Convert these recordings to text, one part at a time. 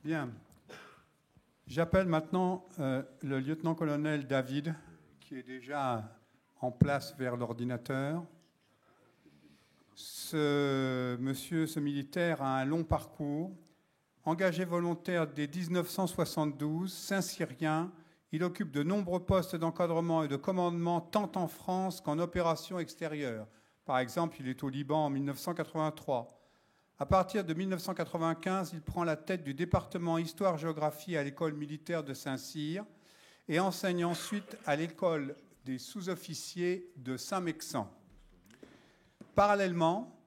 Bien. J'appelle maintenant le lieutenant-colonel David, qui est déjà en place vers l'ordinateur. Ce militaire a un long parcours. Engagé volontaire dès 1972, Saint-Cyrien, il occupe de nombreux postes d'encadrement et de commandement tant en France qu'en opérations extérieures. Par exemple, il est au Liban en 1983. À partir de 1995, il prend la tête du département Histoire-Géographie à l'école militaire de Saint-Cyr et enseigne ensuite à l'école des sous-officiers de Saint-Mexan. Parallèlement,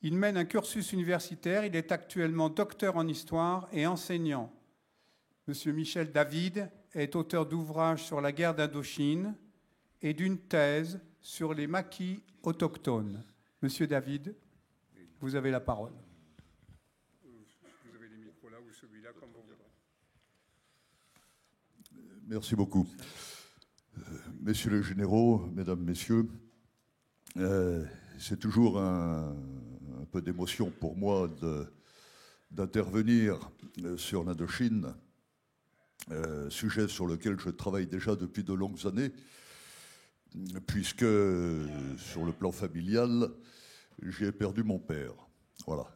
il mène un cursus universitaire. Il est actuellement docteur en histoire et enseignant. Monsieur Michel David est auteur d'ouvrages sur la guerre d'Indochine et d'une thèse sur les maquis autochtones. Monsieur David, vous avez la parole. Vous avez les micros là ou celui-là, comme vous voudrez. Merci beaucoup. Messieurs les généraux, mesdames, messieurs, c'est toujours un peu d'émotion pour moi d'intervenir sur l'Indochine, sujet sur lequel je travaille déjà depuis de longues années, puisque sur le plan familial, j'ai perdu mon père. Voilà.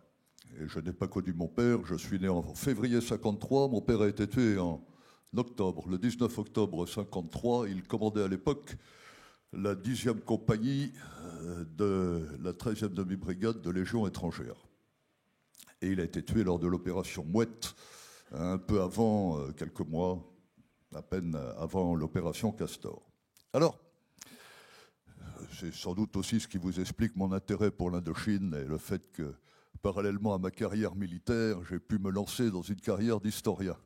Et je n'ai pas connu mon père. Je suis né en février 53. Mon père a été tué en octobre, le 19 octobre 53. Il commandait à l'époque la 10e compagnie de la 13e demi-brigade de Légion étrangère. Et il a été tué lors de l'opération Mouette, un peu avant, quelques mois, à peine avant l'opération Castor. Alors, c'est sans doute aussi ce qui vous explique mon intérêt pour l'Indochine et le fait que, parallèlement à ma carrière militaire, j'ai pu me lancer dans une carrière d'historien.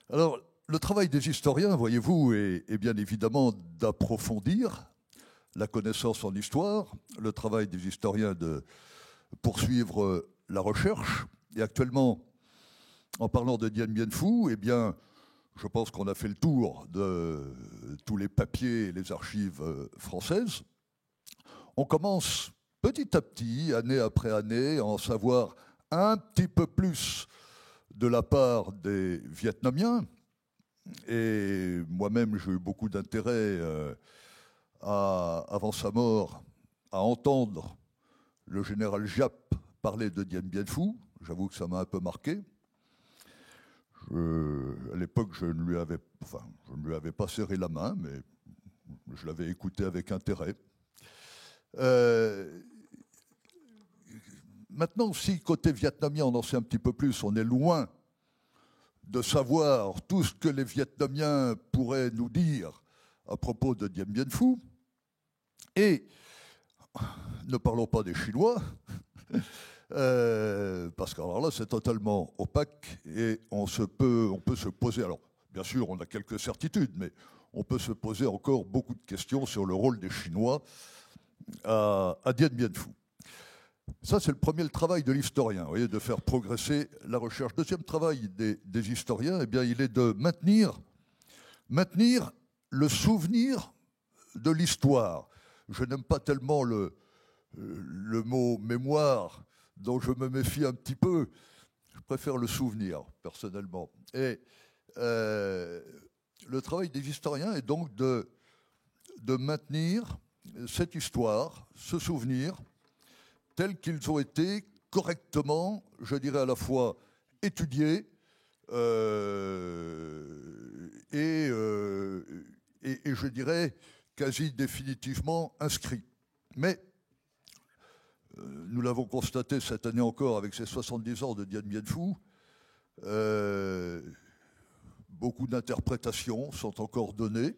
Alors, le travail des historiens, voyez-vous, est bien évidemment d'approfondir la connaissance en histoire, le travail des historiens de poursuivre la recherche. Et actuellement, en parlant de Dien Bien Phu, eh bien, je pense qu'on a fait le tour de tous les papiers et les archives françaises. On commence petit à petit, année après année, à en savoir un petit peu plus de la part des Vietnamiens. Et moi-même, j'ai eu beaucoup d'intérêt avant sa mort à entendre le général Giap parler de Dien Bien Phu. J'avoue que ça m'a un peu marqué. À l'époque, je ne lui avais pas serré la main, mais je l'avais écouté avec intérêt. Maintenant, si côté vietnamien, on en sait un petit peu plus, on est loin de savoir tout ce que les Vietnamiens pourraient nous dire à propos de Dien Bien Phu. Et ne parlons pas des Chinois, parce qu'alors là, c'est totalement opaque et on peut se poser, alors bien sûr, on a quelques certitudes, mais on peut se poser encore beaucoup de questions sur le rôle des Chinois à Dien Bien Phu. Ça, c'est le travail de l'historien, vous voyez, de faire progresser la recherche. Deuxième travail des historiens, eh bien, il est de maintenir le souvenir de l'histoire. Je n'aime pas tellement le mot mémoire, dont je me méfie un petit peu. Je préfère le souvenir, personnellement. Et le travail des historiens est donc de maintenir cette histoire, ce souvenir, tels qu'ils ont été correctement, je dirais à la fois étudiés et je dirais quasi définitivement inscrits. Mais nous l'avons constaté cette année encore avec ces 70 ans de Dien Bien Phu, beaucoup d'interprétations sont encore données.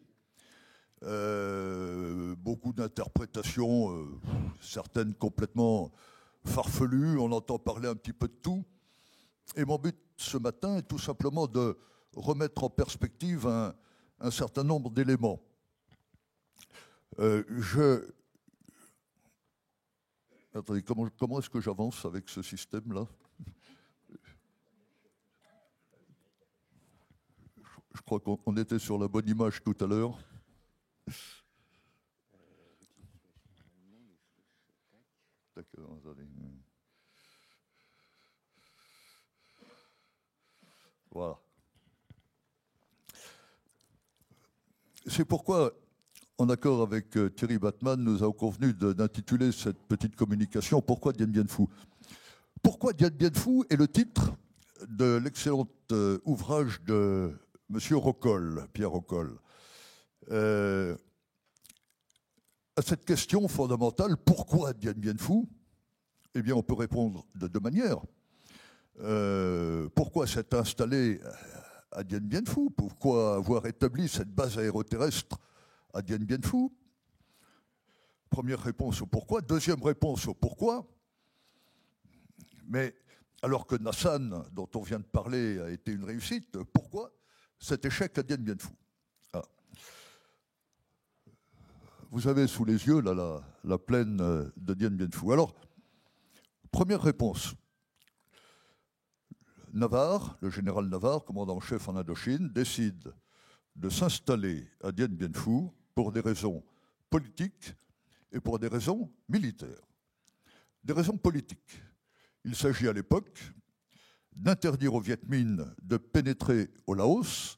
Beaucoup d'interprétations, certaines complètement farfelues, on entend parler un petit peu de tout. Et mon but ce matin est tout simplement de remettre en perspective un certain nombre d'éléments. Attendez, comment est-ce que j'avance avec ce système-là ? Je crois qu'on était sur la bonne image tout à l'heure. D'accord, attendez. Voilà. C'est pourquoi, en accord avec Thierry Batman, nous avons convenu d'intituler cette petite communication « Pourquoi Dien Bien Phu ?» Pourquoi Dien Bien Phu est le titre de l'excellent ouvrage de M. Rocoll, Pierre Rocoll. À cette question fondamentale, pourquoi Dien Bien Phu? Eh bien, on peut répondre de deux manières. Pourquoi s'être installé à Dien Bien Phu? Pourquoi avoir établi cette base aéroterrestre à Dien Bien Phu? Première réponse au pourquoi. Deuxième réponse au pourquoi. Mais alors que Nassan, dont on vient de parler, a été une réussite, pourquoi cet échec à Dien Bien Phu? Vous avez sous les yeux là, la plaine de Dien Bien Phu. Alors, première réponse. Navarre, le général Navarre, commandant en chef en Indochine, décide de s'installer à Dien Bien Phu pour des raisons politiques et pour des raisons militaires. Des raisons politiques. Il s'agit à l'époque d'interdire aux Viet Minh de pénétrer au Laos,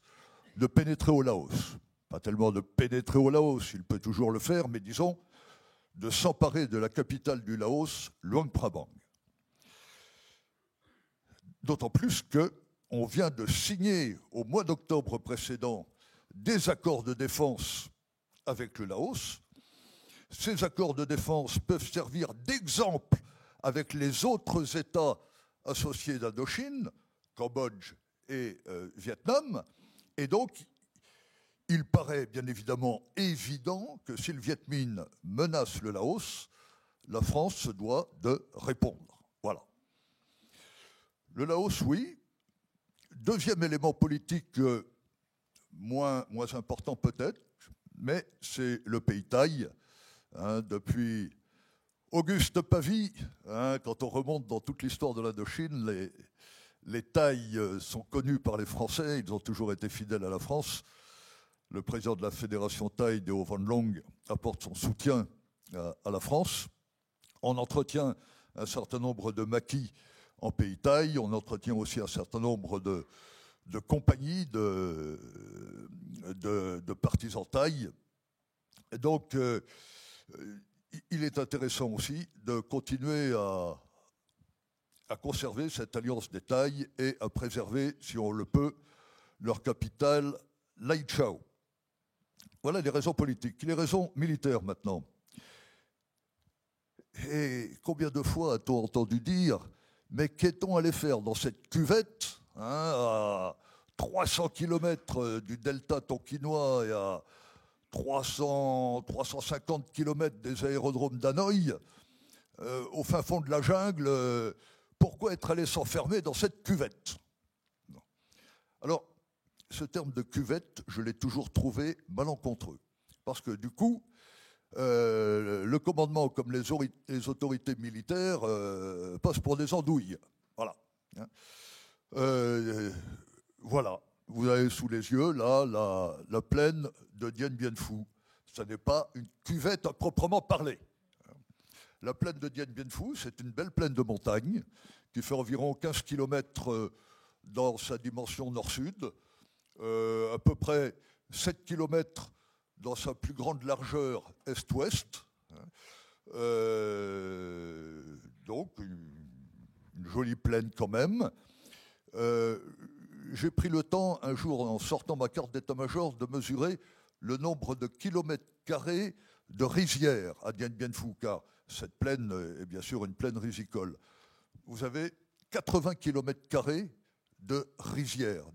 pas tellement de pénétrer au Laos, il peut toujours le faire, mais disons de s'emparer de la capitale du Laos, Luang Prabang. D'autant plus qu'on vient de signer au mois d'octobre précédent des accords de défense avec le Laos. Ces accords de défense peuvent servir d'exemple avec les autres États associés d'Indochine, Cambodge et Vietnam. Et donc, il paraît bien évidemment évident que si le Viet Minh menace le Laos, la France se doit de répondre. Voilà. Le Laos, oui. Deuxième élément politique moins important peut-être, mais c'est le pays thaï. Depuis Auguste Pavie, quand on remonte dans toute l'histoire de l'Indochine, les Thaïs sont connus par les Français, ils ont toujours été fidèles à la France. Le président de la Fédération thaï, Deo Van Long, apporte son soutien à la France. On entretient un certain nombre de maquis en pays thaï, on entretient aussi un certain nombre de compagnies, de partisans thaïs. Et donc, il est intéressant aussi de continuer à conserver cette alliance des Thaïs et à préserver, si on le peut, leur capitale, Lai Chau. Voilà les raisons politiques. Les raisons militaires maintenant. Et combien de fois a-t-on entendu dire, mais qu'est-on allé faire dans cette cuvette, à 300 km du delta tonkinois et à 350 km des aérodromes d'Hanoï, au fin fond de la jungle, pourquoi être allé s'enfermer dans cette cuvette? Alors, ce terme de cuvette, je l'ai toujours trouvé malencontreux. Parce que du coup, le commandement, comme les autorités militaires, passent pour des andouilles. Voilà. Voilà. Vous avez sous les yeux, là, la plaine de Dien Bien Phu. Ce n'est pas une cuvette à proprement parler. La plaine de Dien Bien Phu, c'est une belle plaine de montagne qui fait environ 15 km dans sa dimension nord-sud, à peu près 7 km dans sa plus grande largeur est-ouest. Donc, une jolie plaine quand même. J'ai pris le temps, un jour, en sortant ma carte d'état-major, de mesurer le nombre de kilomètres carrés de rizières à Dien Bien Phu, car cette plaine est bien sûr une plaine risicole. Vous avez 80 kilomètres carrés de rizières,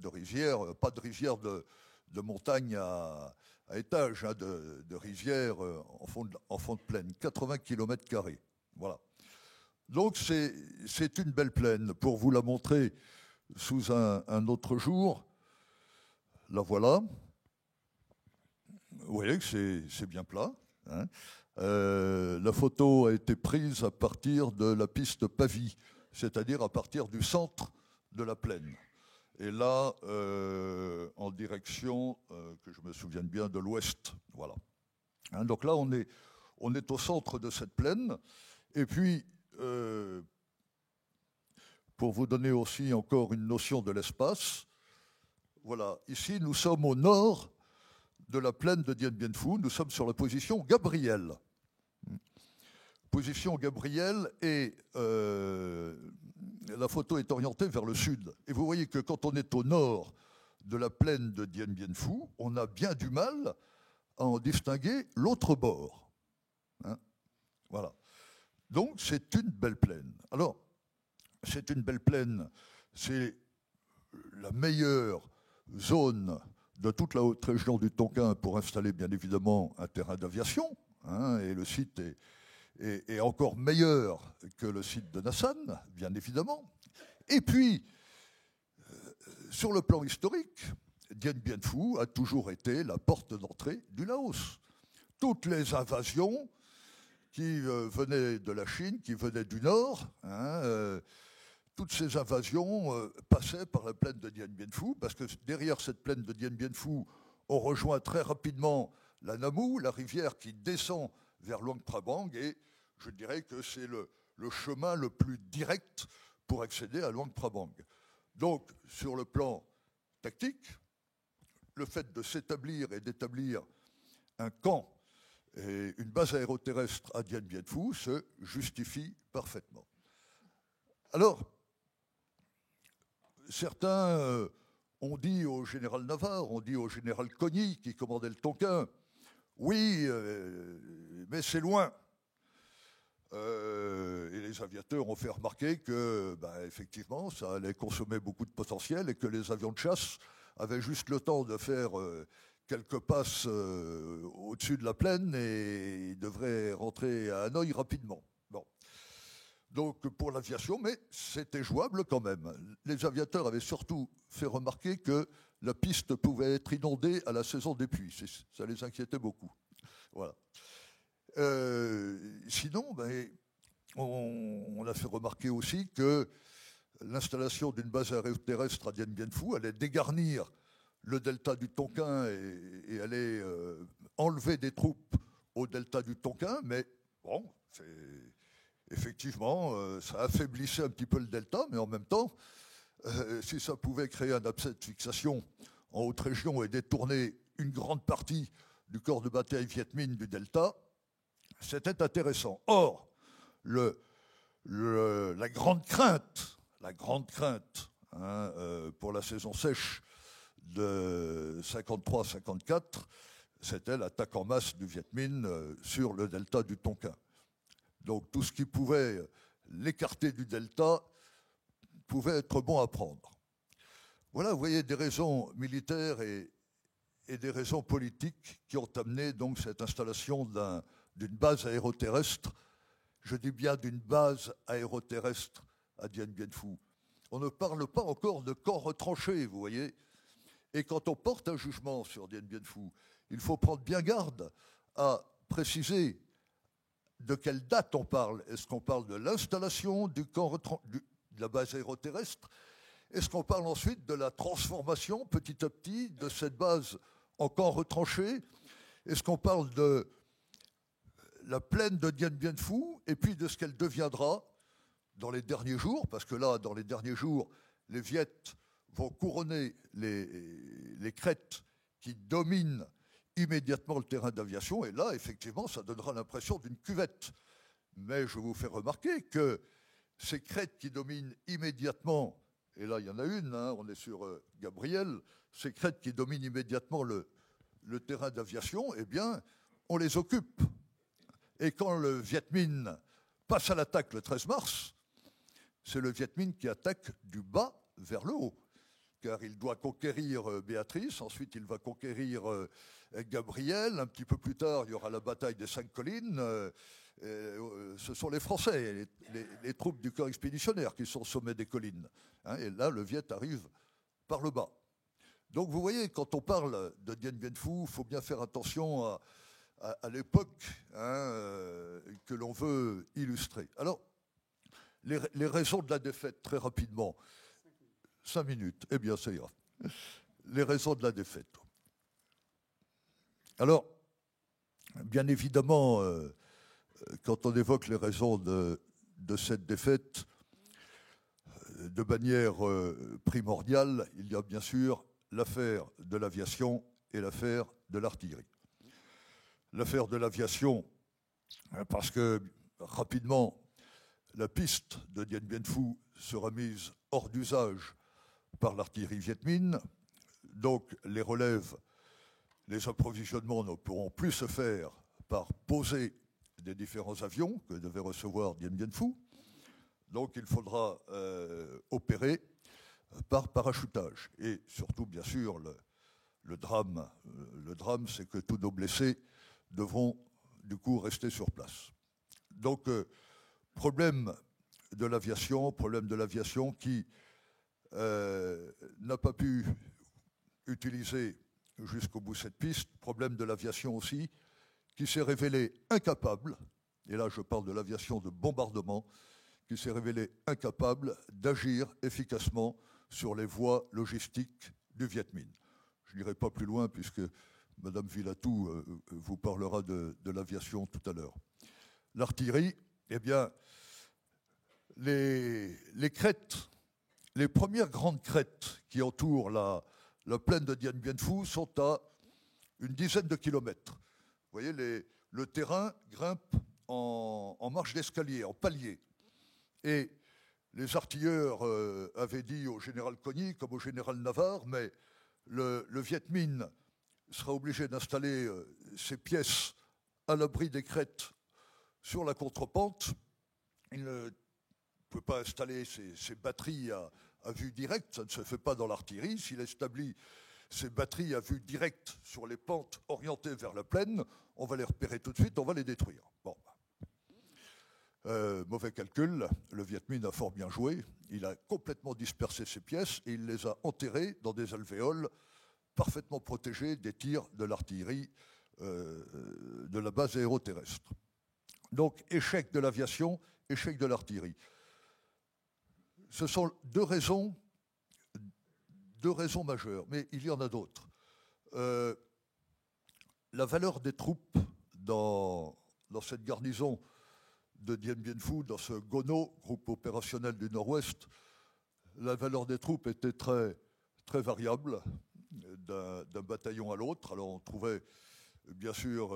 pas de rizières de montagne à étage, de rizières en fond de plaine, 80 kilomètres carrés. Voilà. Donc c'est une belle plaine. Pour vous la montrer sous un autre jour, la voilà. Vous voyez que c'est bien plat. La photo a été prise à partir de la piste Pavie, c'est-à-dire à partir du centre de la plaine. Et là, en direction, que je me souvienne bien, de l'ouest. Voilà. Donc là, on est au centre de cette plaine. Et puis, pour vous donner aussi encore une notion de l'espace, Voilà, ici nous sommes au nord de la plaine de Dien Bien Phu, nous sommes sur la position Gabriel. Position Gabriel et la photo est orientée vers le sud. Et vous voyez que quand on est au nord de la plaine de Dien Bien Phu, on a bien du mal à en distinguer l'autre bord. Hein, voilà. Donc c'est une belle plaine. Alors, c'est une belle plaine, c'est la meilleure zone de toute la haute région du Tonkin pour installer bien évidemment un terrain d'aviation, hein, et le site est encore meilleur que le site de Nassan, bien évidemment. Et puis, sur le plan historique, Dien Bien Phu a toujours été la porte d'entrée du Laos. Toutes les invasions qui venaient de la Chine, qui venaient du nord, hein, toutes ces invasions passaient par la plaine de Dien Bien Phu, parce que derrière cette plaine de Dien Bien Phu, on rejoint très rapidement la Namu, la rivière qui descend vers Luang Prabang, et je dirais que c'est le chemin le plus direct pour accéder à Luang Prabang. Donc, sur le plan tactique, le fait de s'établir et d'établir un camp et une base aéroterrestre à Dien Bien Phu se justifie parfaitement. Alors, certains ont dit au général Navarre, ont dit au général Cogny, qui commandait le Tonkin, oui, mais c'est loin. Et les aviateurs ont fait remarquer que, effectivement, ça allait consommer beaucoup de potentiel et que les avions de chasse avaient juste le temps de faire quelques passes au-dessus de la plaine et ils devraient rentrer à Hanoï rapidement. Bon. Donc pour l'aviation, mais c'était jouable quand même. Les aviateurs avaient surtout fait remarquer que la piste pouvait être inondée à la saison des pluies. Ça les inquiétait beaucoup. Voilà. Sinon, on a fait remarquer aussi que l'installation d'une base aéroterrestre à Dien Bien Phu allait dégarnir le delta du Tonkin et allait enlever des troupes au delta du Tonkin, mais bon, effectivement, ça affaiblissait un petit peu le delta, mais en même temps, si ça pouvait créer un abcès de fixation en haute région et détourner une grande partie du corps de bataille Viet Minh du delta, c'était intéressant. Or, la grande crainte pour la saison sèche de 53-54, c'était l'attaque en masse du Viet Minh sur le delta du Tonkin. Donc tout ce qui pouvait l'écarter du delta pouvait être bon à prendre. Voilà, vous voyez, des raisons militaires et des raisons politiques qui ont amené donc cette installation d'une base aéroterrestre. Je dis bien d'une base aéroterrestre à Dien Bien Phu. On ne parle pas encore de camp retranché, vous voyez. Et quand on porte un jugement sur Dien Bien Phu, il faut prendre bien garde à préciser de quelle date on parle. Est-ce qu'on parle de l'installation du camp de la base aéroterrestre? Est-ce qu'on parle ensuite de la transformation petit à petit de cette base en camp retranché? Est-ce qu'on parle de la plaine de Dien Bien Phu et puis de ce qu'elle deviendra dans les derniers jours? Parce que là, dans les derniers jours, les Viets vont couronner les crêtes qui dominent immédiatement le terrain d'aviation. Et là, effectivement, ça donnera l'impression d'une cuvette. Mais je vous fais remarquer que ces crêtes qui dominent immédiatement, et là, il y en a une, hein, on est sur Gabriel, ces crêtes qui dominent immédiatement le terrain d'aviation, eh bien, on les occupe. Et quand le Viet Minh passe à l'attaque le 13 mars, c'est le Viet Minh qui attaque du bas vers le haut. Car il doit conquérir Béatrice, ensuite il va conquérir Gabriel, un petit peu plus tard il y aura la bataille des 5 collines, ce sont les Français, les troupes du corps expéditionnaire qui sont au sommet des collines, hein, et là le Viet arrive par le bas. Donc vous voyez, quand on parle de Dien Bien Phu, il faut bien faire attention à l'époque, hein, que l'on veut illustrer. Alors, les raisons de la défaite, très rapidement. 5 minutes, eh bien ça ira. Les raisons de la défaite. Alors, bien évidemment, quand on évoque les raisons de cette défaite, de manière primordiale, il y a bien sûr l'affaire de l'aviation et l'affaire de l'artillerie. L'affaire de l'aviation, parce que rapidement, la piste de Dien Bien Phu sera mise hors d'usage par l'artillerie Viet Minh, donc les relèves, les approvisionnements ne pourront plus se faire par poser des différents avions que devait recevoir Dien Bien Phu, donc il faudra opérer par parachutage. Et surtout, bien sûr, le drame, c'est que tous nos blessés devront du coup rester sur place. Donc, problème de l'aviation qui n'a pas pu utiliser jusqu'au bout cette piste. Problème de l'aviation aussi, qui s'est révélé incapable, et là je parle de l'aviation de bombardement, qui s'est révélé incapable d'agir efficacement sur les voies logistiques du Viet Minh. Je n'irai pas plus loin puisque Mme Villatou vous parlera de l'aviation tout à l'heure. L'artillerie, eh bien, les crêtes, les premières grandes crêtes qui entourent la plaine de Dien Bien Phu sont à une dizaine de kilomètres. Vous voyez, le terrain grimpe en marche d'escalier, en palier. Et les artilleurs avaient dit au général Cogny, comme au général Navarre, mais le Viet Minh sera obligé d'installer ses pièces à l'abri des crêtes sur la contrepente. Il ne peut pas installer ses batteries à vue directe, ça ne se fait pas dans l'artillerie. S'il établit ses batteries à vue directe sur les pentes orientées vers la plaine, on va les repérer tout de suite, on va les détruire. Bon. Mauvais calcul, le Viet Minh a fort bien joué, il a complètement dispersé ses pièces et il les a enterrées dans des alvéoles parfaitement protégées des tirs de l'artillerie de la base aéroterrestre. Donc échec de l'aviation, échec de l'artillerie. Ce sont deux raisons majeures, mais il y en a d'autres. La valeur des troupes dans cette garnison de Dien Bien Phu, dans ce GONO, groupe opérationnel du Nord-Ouest, la valeur des troupes était très, très variable d'un bataillon à l'autre. Alors on trouvait bien sûr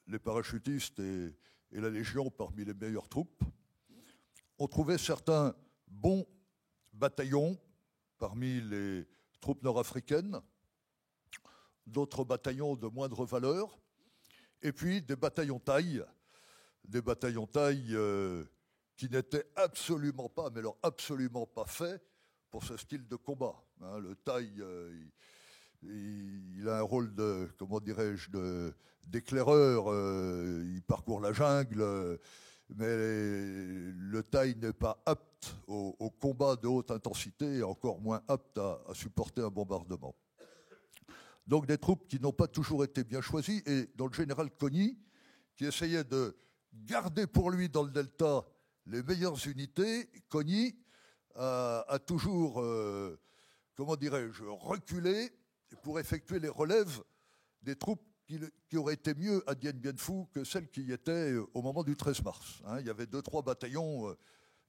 les parachutistes et la Légion parmi les meilleures troupes. On trouvait certains bons bataillons parmi les troupes nord-africaines, d'autres bataillons de moindre valeur, et puis des bataillons taille qui n'étaient absolument pas, mais alors absolument pas faits pour ce style de combat. Hein, le taille, il a un rôle de, comment dirais-je, d'éclaireur, il parcourt la jungle, mais le taille n'est pas apte au combat de haute intensité et encore moins apte à supporter un bombardement. Donc des troupes qui n'ont pas toujours été bien choisies et dont le général Cogny, qui essayait de garder pour lui dans le delta les meilleures unités, Cogny a toujours, comment dirais-je, reculé pour effectuer les relèves des troupes qui auraient été mieux à Dien Bien Phu que celles qui y étaient au moment du 13 mars. Hein, il y avait 2-3 bataillons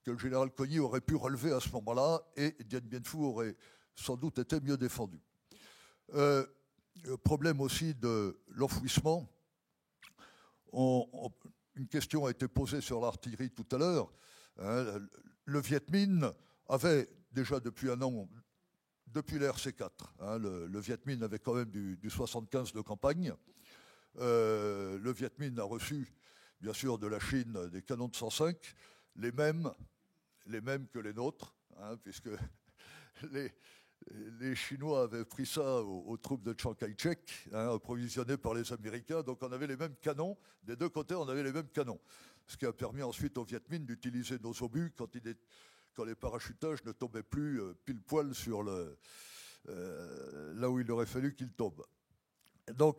que le général Cogny aurait pu relever à ce moment-là et Dien Bien Phu aurait sans doute été mieux défendu. Problème aussi de l'enfouissement. Une question a été posée sur l'artillerie tout à l'heure. Hein, le Viet Minh avait déjà depuis un an, depuis la RC4, hein, le Viet Minh avait quand même du 75 de campagne. Le Viet Minh a reçu, bien sûr, de la Chine des canons de 105, les mêmes que les nôtres, hein, puisque les Chinois avaient pris ça aux troupes de Chiang Kai-shek, hein, approvisionnées par les Américains. Donc on avait les mêmes canons. Des deux côtés, on avait les mêmes canons. Ce qui a permis ensuite au Viet Minh d'utiliser nos obus quand les parachutages ne tombaient plus pile poil sur là où il aurait fallu qu'ils tombent. Donc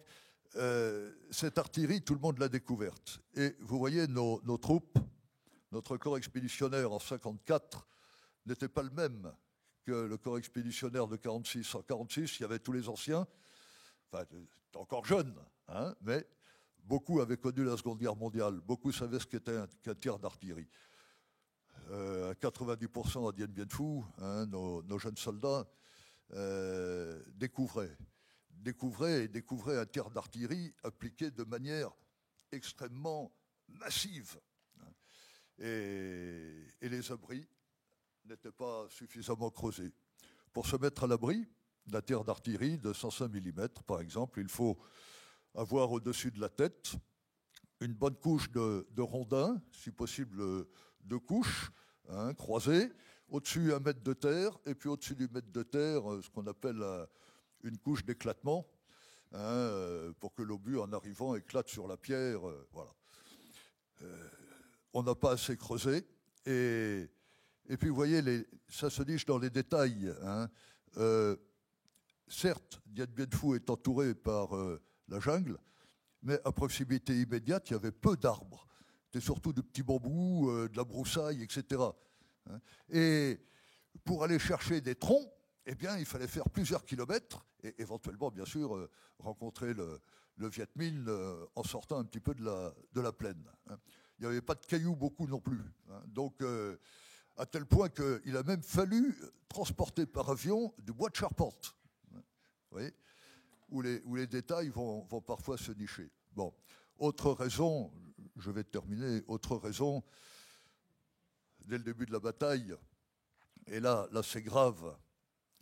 cette artillerie, tout le monde l'a découverte. Et vous voyez, nos troupes, notre corps expéditionnaire en 1954 n'était pas le même que le corps expéditionnaire de 1946. En 1946, il y avait tous les anciens, enfin, encore jeunes, hein, mais beaucoup avaient connu la Seconde Guerre mondiale, beaucoup savaient ce qu'était qu'un tir d'artillerie. À 90% à Dien Bien Phu, hein, nos jeunes soldats découvrait un tir d'artillerie appliqué de manière extrêmement massive. Et les abris n'étaient pas suffisamment creusés. Pour se mettre à l'abri d'un tir d'artillerie de 105 mm, par exemple, il faut avoir au-dessus de la tête une bonne couche de rondins, si possible 2 couches, croisées, au-dessus 1 mètre de terre, et puis au-dessus du mètre de terre, ce qu'on appelle une couche d'éclatement, pour que l'obus, en arrivant, éclate sur la pierre. Voilà. On n'a pas assez creusé, et puis vous voyez, ça se niche dans les détails. Certes, Dien Bien Phu est entouré par la jungle, mais à proximité immédiate, il y avait peu d'arbres. C'était surtout de petits bambous, de la broussaille, etc. Et pour aller chercher des troncs, eh bien, il fallait faire plusieurs kilomètres et éventuellement, bien sûr, rencontrer le Viet Minh en sortant un petit peu de la plaine. Il n'y avait pas de cailloux beaucoup non plus. Donc, à tel point qu'il a même fallu transporter par avion du bois de charpente. Vous voyez, où les détails vont parfois se nicher. Bon, autre raison, je vais terminer, autre raison, dès le début de la bataille, et là c'est grave,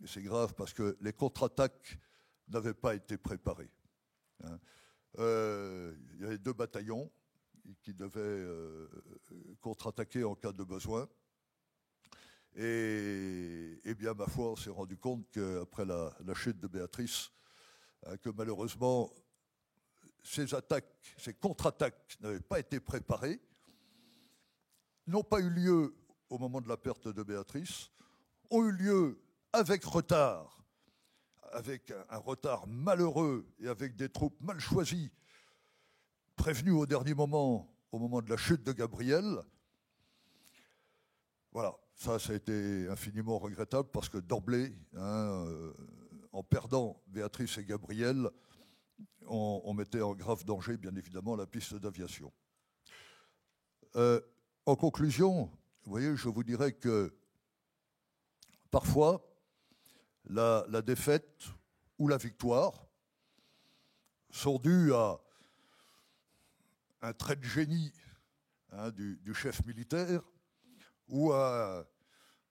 et c'est grave parce que les contre-attaques n'avaient pas été préparées. Il y avait 2 bataillons qui devaient contre-attaquer en cas de besoin. Et bien, ma foi, on s'est rendu compte qu'après la chute de Béatrice, que malheureusement, ces contre-attaques n'avaient pas été préparées, n'ont pas eu lieu au moment de la perte de Béatrice, ont eu lieu avec retard, avec un retard malheureux et avec des troupes mal choisies, prévenues au dernier moment, au moment de la chute de Gabriel. Voilà, ça a été infiniment regrettable parce que d'emblée, en perdant Béatrice et Gabriel, on mettait en grave danger, bien évidemment, la piste d'aviation. En conclusion, vous voyez, je vous dirais que parfois, la défaite ou la victoire sont dues à un trait de génie du chef militaire ou à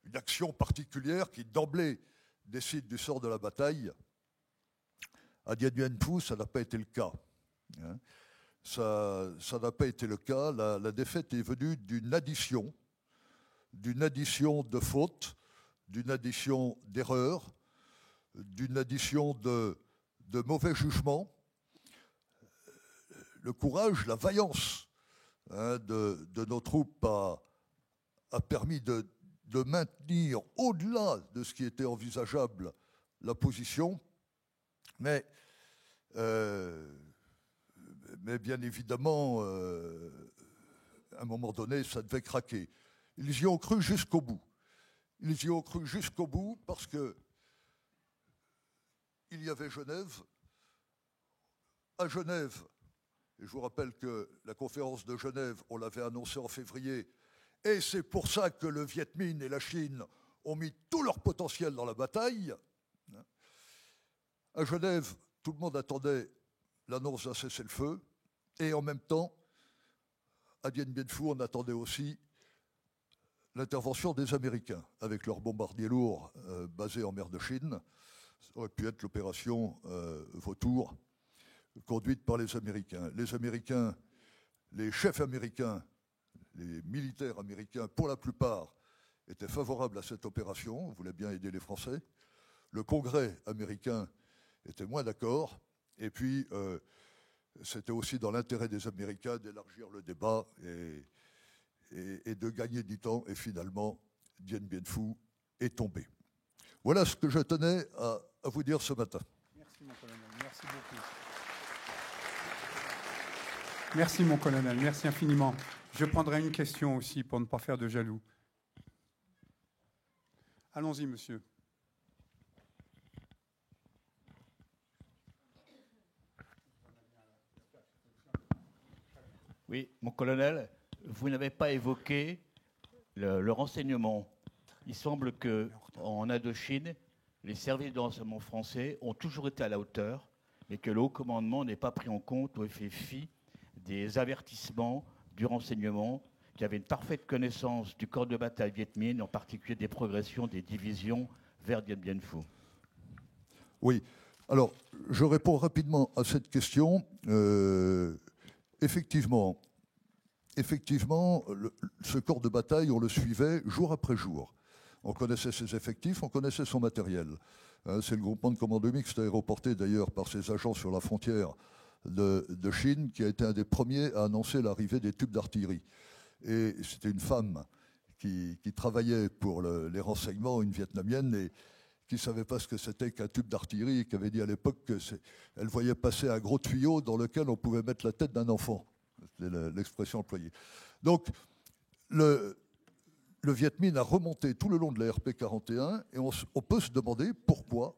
une action particulière qui d'emblée décide du sort de la bataille. À Dien Bien Phu, ça n'a pas été le cas. Ça n'a pas été le cas. La défaite est venue d'une addition de fautes, d'une addition d'erreurs, d'une addition de mauvais jugements. Le courage, la vaillance de nos troupes a permis de maintenir au-delà de ce qui était envisageable la position, mais bien évidemment, à un moment donné, ça devait craquer. Ils y ont cru jusqu'au bout. Ils y ont cru jusqu'au bout parce que il y avait Genève. À Genève, et je vous rappelle que la conférence de Genève, on l'avait annoncée en février, et c'est pour ça que le Viet Minh et la Chine ont mis tout leur potentiel dans la bataille. À Genève, tout le monde attendait l'annonce d'un cessez-le-feu, et en même temps, à Dien Bien Phu, on attendait aussi l'intervention des Américains, avec leurs bombardiers lourds basés en mer de Chine. Ça aurait pu être l'opération Vautour, conduite par les Américains. Les Américains, les chefs américains, les militaires américains, pour la plupart, étaient favorables à cette opération, voulaient bien aider les Français. Le Congrès américain était moins d'accord. Et puis, c'était aussi dans l'intérêt des Américains d'élargir le débat et de gagner du temps. Et finalement, Dien Bien Phu est tombé. Voilà ce que je tenais à vous dire ce matin. Merci, mon colonel. Merci beaucoup. Merci, mon colonel. Merci infiniment. Je prendrai une question aussi pour ne pas faire de jaloux. Allons-y, monsieur. Oui, mon colonel, vous n'avez pas évoqué le renseignement. Il semble qu'en Indochine, les services de renseignement français ont toujours été à la hauteur, mais que le haut commandement n'est pas pris en compte ou fait fi des avertissements du renseignement, qui avait une parfaite connaissance du corps de bataille Viet Minh, en particulier des progressions des divisions vers Dien Bien Phu. Oui. Alors, je réponds rapidement à cette question. Effectivement, ce corps de bataille, on le suivait jour après jour. On connaissait ses effectifs, on connaissait son matériel. C'est le groupement de commando mixte aéroporté d'ailleurs par ses agents sur la frontière de Chine qui a été un des premiers à annoncer l'arrivée des tubes d'artillerie. Et c'était une femme qui travaillait pour les renseignements, une Vietnamienne, et qui ne savait pas ce que c'était qu'un tube d'artillerie, et qui avait dit à l'époque qu'elle voyait passer un gros tuyau dans lequel on pouvait mettre la tête d'un enfant. C'était l'expression employée. Donc, le Viet Minh a remonté tout le long de la RP 41, et on peut se demander pourquoi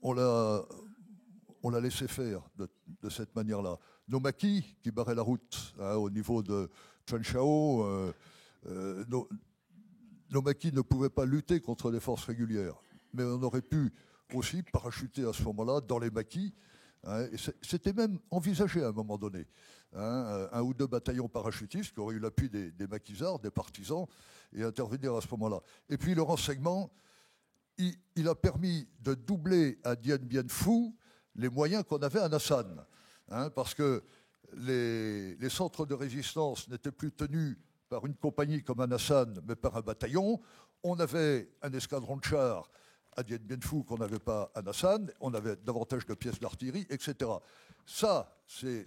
on l'a laissé faire de cette manière-là. Nos maquis qui barraient la route au niveau de Chuan Chao, nos maquis ne pouvaient pas lutter contre les forces régulières, mais on aurait pu aussi parachuter à ce moment-là dans les maquis. Et c'était même envisagé à un moment donné. Un ou deux bataillons parachutistes qui auraient eu l'appui des maquisards, des partisans, et intervenir à ce moment-là. Et puis le renseignement, il a permis de doubler à Dien Bien Phu les moyens qu'on avait à Nha San. Parce que les centres de résistance n'étaient plus tenus par une compagnie comme à Nha San, mais par un bataillon. On avait un escadron de chars à Dien Bien Phu qu'on n'avait pas à Nha San. On avait davantage de pièces d'artillerie, etc. Ça, c'est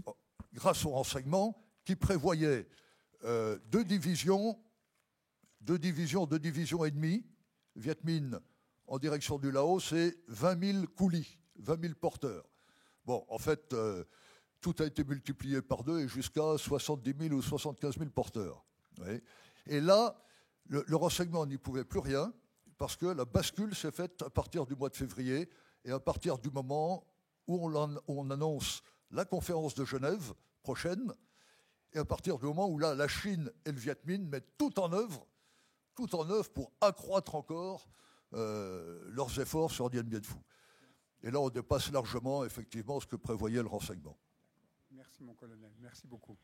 grâce au renseignement qui prévoyait deux divisions et demie. Viet Minh en direction du Laos, c'est 20 000 coulis, 20 000 porteurs. Bon, en fait, tout a été multiplié par deux et jusqu'à 70 000 ou 75 000 porteurs. Oui. Et là, le renseignement n'y pouvait plus rien parce que la bascule s'est faite à partir du mois de février et à partir du moment où on annonce la conférence de Genève prochaine et à partir du moment où là, la Chine et le Viet Minh mettent tout en œuvre pour accroître encore leurs efforts sur Dien Bien Phu. Et là, on dépasse largement, effectivement, ce que prévoyait le renseignement. Merci, mon colonel. Merci beaucoup.